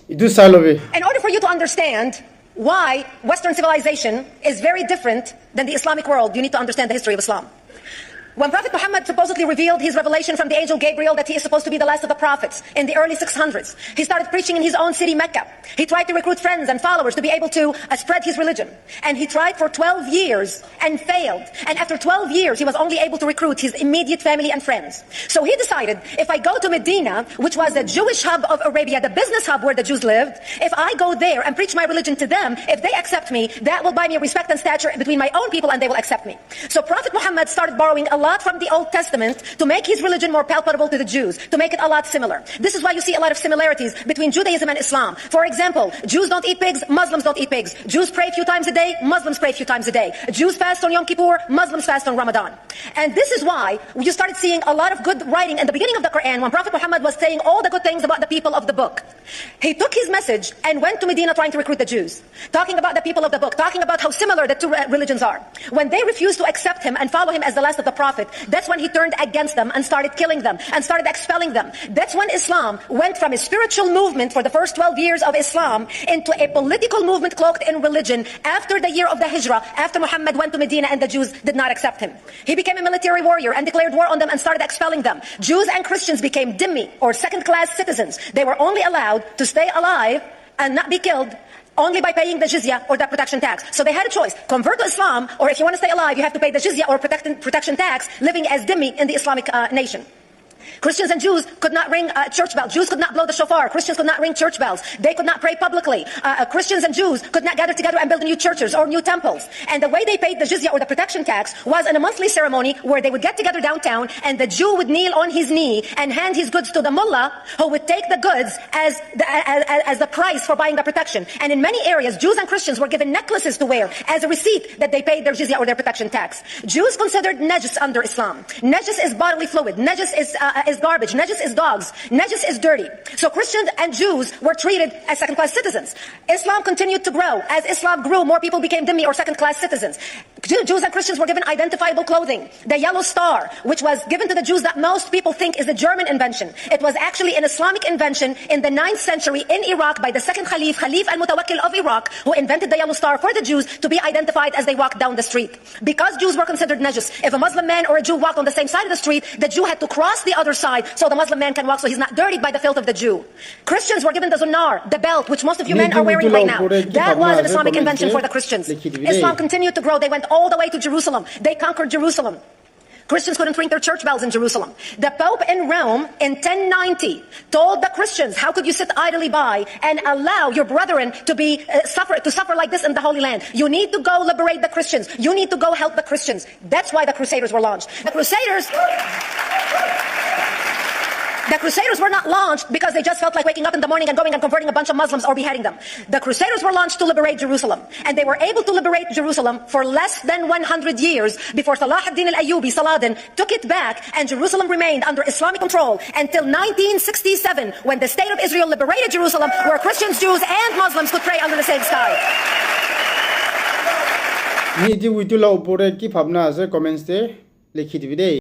In order for you to understand why Western civilization is very different than the Islamic world, you need to understand the history of Islam. When Prophet Muhammad supposedly revealed his revelation from the angel Gabriel that he is supposed to be the last of the prophets in the early 600s, he started preaching in his own city, Mecca. He tried to recruit friends and followers to be able to spread his religion. And he tried for 12 years and failed. And after 12 years, he was only able to recruit his immediate family and friends. So he decided, if I go to Medina, which was the Jewish hub of Arabia, the business hub where the Jews lived, if I go there and preach my religion to them, if they accept me, that will buy me respect and stature between my own people and they will accept me. So Prophet Muhammad started borrowing a lot from the Old Testament to make his religion more palpable to the Jews, to make it a lot similar. This is why you see a lot of similarities between Judaism and Islam. For example, Jews don't eat pigs, Muslims don't eat pigs. Jews pray a few times a day, Muslims pray a few times a day. Jews fast on Yom Kippur, Muslims fast on Ramadan. And this is why you started seeing a lot of good writing in the beginning of the Quran when Prophet Muhammad was saying all the good things about the people of the book. He took his message and went to Medina trying to recruit the Jews, talking about the people of the book, talking about how similar the two religions are. When they refused to accept him and follow him as the last of the prophet, that's when he turned against them and started killing them and started expelling them. That's when Islam went from a spiritual movement for the first 12 years of Islam into a political movement cloaked in religion after the year of the Hijrah, after Muhammad went to Medina and the Jews did not accept him. He became a military warrior and declared war on them and started expelling them. Jews and Christians became dhimmi, or second-class citizens. They were only allowed to stay alive and not be killed only by paying the jizya or the protection tax. So they had a choice: convert to Islam, or if you want to stay alive, you have to pay the jizya or protection tax, living as dhimmi in the Islamic nation. Christians and Jews could not ring church bells. Jews could not blow the shofar. Christians could not ring church bells. They could not pray publicly. Christians and Jews could not gather together and build new churches or new temples. And the way they paid the jizya or the protection tax was in a monthly ceremony where they would get together downtown and the Jew would kneel on his knee and hand his goods to the mullah, who would take the goods as the price for buying the protection. And in many areas, Jews and Christians were given necklaces to wear as a receipt that they paid their jizya or their protection tax. Jews considered najis under Islam. Najis is bodily fluid. Najis is garbage. Najis is dogs. Najis is dirty. So Christians and Jews were treated as second-class citizens. Islam continued to grow. As Islam grew, more people became dhimmi or second-class citizens. Jews and Christians were given identifiable clothing. The yellow star, which was given to the Jews, that most people think is a German invention. It was actually an Islamic invention in the 9th century in Iraq by the second Khalif al-Mutawakkil of Iraq, who invented the yellow star for the Jews to be identified as they walked down the street. Because Jews were considered najis, if a Muslim man or a Jew walked on the same side of the street, the Jew had to cross the other side so the Muslim man can walk, so he's not dirtied by the filth of the Jew. Christians were given the zunar, the belt, which most of you men are wearing right now. That was an Islamic invention for the Christians. Islam continued to grow. They went all the way to Jerusalem. They conquered Jerusalem. Christians couldn't ring their church bells in Jerusalem. The Pope in Rome in 1090 told the Christians, how could you sit idly by and allow your brethren to suffer like this in the Holy Land? You need to go liberate the Christians. You need to go help the Christians. That's why the Crusaders were launched. The Crusaders were not launched because they just felt like waking up in the morning and going and converting a bunch of Muslims or beheading them. The Crusaders were launched to liberate Jerusalem. And they were able to liberate Jerusalem for less than 100 years before Salah ad-Din al-Ayyubi, Saladin, took it back, and Jerusalem remained under Islamic control until 1967, when the State of Israel liberated Jerusalem, where Christians, Jews, and Muslims could pray under the same sky. Ni di witu la upore ki bhavna ase comments te likhi dibi dei.